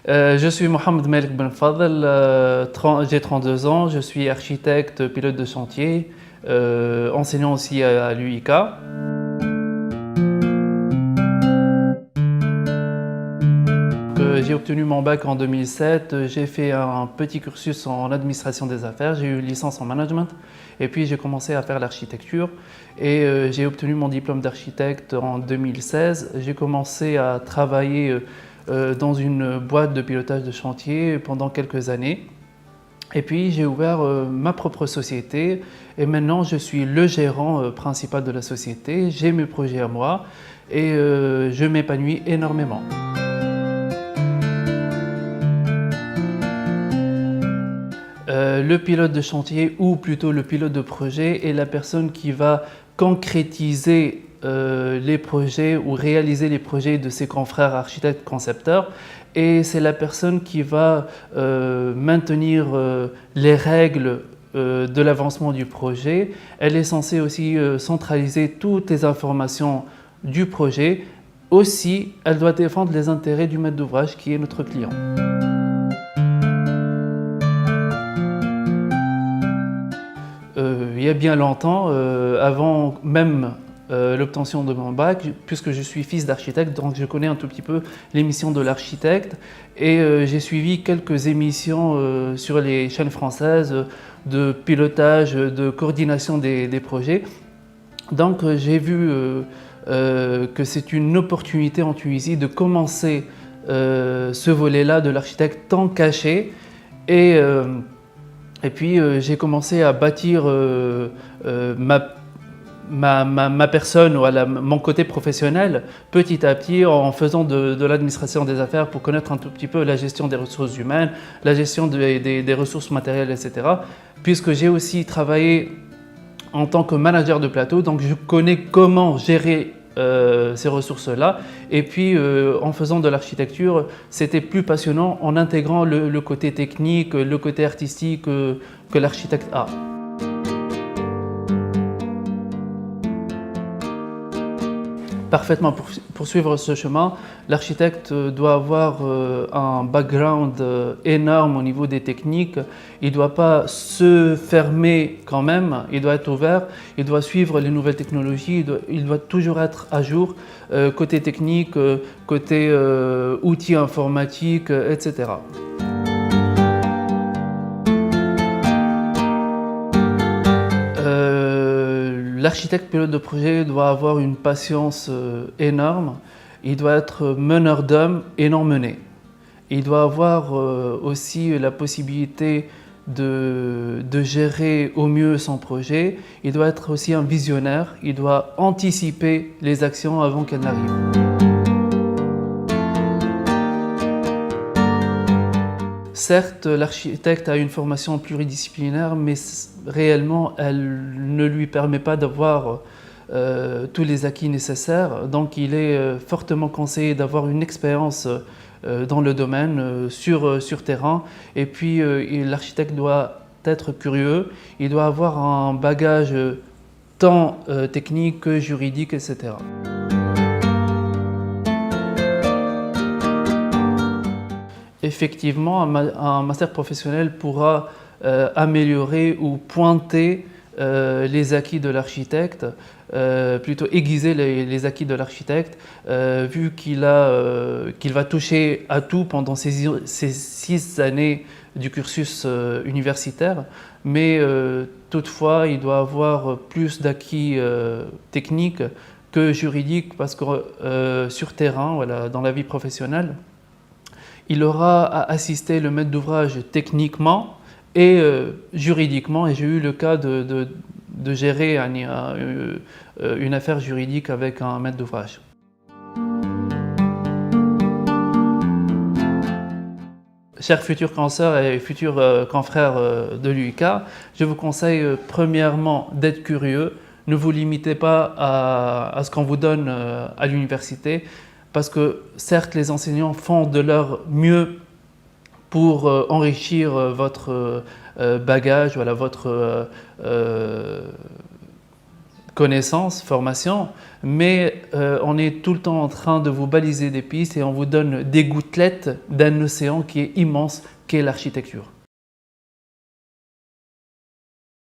Je suis Mohamed Malik Ben Fadel, j'ai 32 ans, je suis architecte, pilote de chantier, enseignant aussi à l'UIK. J'ai obtenu mon bac en 2007, j'ai fait un petit cursus en administration des affaires, j'ai eu une licence en management et puis j'ai commencé à faire l'architecture et j'ai obtenu mon diplôme d'architecte en 2016. J'ai commencé à travailler dans une boîte de pilotage de chantier pendant quelques années. Et puis j'ai ouvert ma propre société et maintenant je suis le gérant principal de la société. J'ai mes projets à moi et je m'épanouis énormément. Le pilote de chantier ou plutôt le pilote de projet est la personne qui va concrétiser les projets ou réaliser les projets de ses confrères architectes concepteurs et c'est la personne qui va maintenir les règles de l'avancement du projet. Elle est censée aussi centraliser toutes les informations du projet. Aussi, elle doit défendre les intérêts du maître d'ouvrage qui est notre client. Il y a bien longtemps, avant même l'obtention de mon bac, puisque je suis fils d'architecte, donc je connais un tout petit peu les missions de l'architecte et j'ai suivi quelques émissions sur les chaînes françaises de pilotage, de coordination des projets. Donc j'ai vu que c'est une opportunité en Tunisie de commencer ce volet-là de l'architecte tant caché et puis j'ai commencé à bâtir ma personne, voilà, mon côté professionnel petit à petit en faisant de l'administration des affaires pour connaître un tout petit peu la gestion des ressources humaines, la gestion des ressources matérielles, etc. Puisque j'ai aussi travaillé en tant que manager de plateau, donc je connais comment gérer ces ressources-là. Et puis, en faisant de l'architecture, c'était plus passionnant en intégrant le côté technique, le côté artistique que l'architecte a. Parfaitement pour poursuivre ce chemin, l'architecte doit avoir un background énorme au niveau des techniques. Il ne doit pas se fermer quand même, il doit être ouvert, il doit suivre les nouvelles technologies, il doit toujours être à jour, côté technique, côté outils informatiques, etc. L'architecte pilote de projet doit avoir une patience énorme, il doit être meneur d'hommes et non mené. Il doit avoir aussi la possibilité de gérer au mieux son projet, il doit être aussi un visionnaire, il doit anticiper les actions avant qu'elles n'arrivent. Certes, l'architecte a une formation pluridisciplinaire, mais réellement, elle ne lui permet pas d'avoir tous les acquis nécessaires. Donc, il est fortement conseillé d'avoir une expérience dans le domaine, sur terrain. Et puis, l'architecte doit être curieux, il doit avoir un bagage tant technique que juridique, etc. Effectivement, un master professionnel pourra améliorer ou pointer les acquis de l'architecte, plutôt aiguiser les acquis de l'architecte, vu qu'il va toucher à tout pendant ces 6 années du cursus universitaire, mais toutefois il doit avoir plus d'acquis techniques que juridiques, parce que sur terrain, voilà, dans la vie professionnelle, il aura à assister le maître d'ouvrage techniquement et juridiquement. Et j'ai eu le cas de gérer une affaire juridique avec un maître d'ouvrage. Chers futurs consoeurs et futurs confrères de l'UIK, je vous conseille premièrement d'être curieux. Ne vous limitez pas à ce qu'on vous donne à l'université, parce que certes, les enseignants font de leur mieux pour enrichir votre bagage, voilà, votre connaissances, formation, mais on est tout le temps en train de vous baliser des pistes et on vous donne des gouttelettes d'un océan qui est immense, qu'est l'architecture.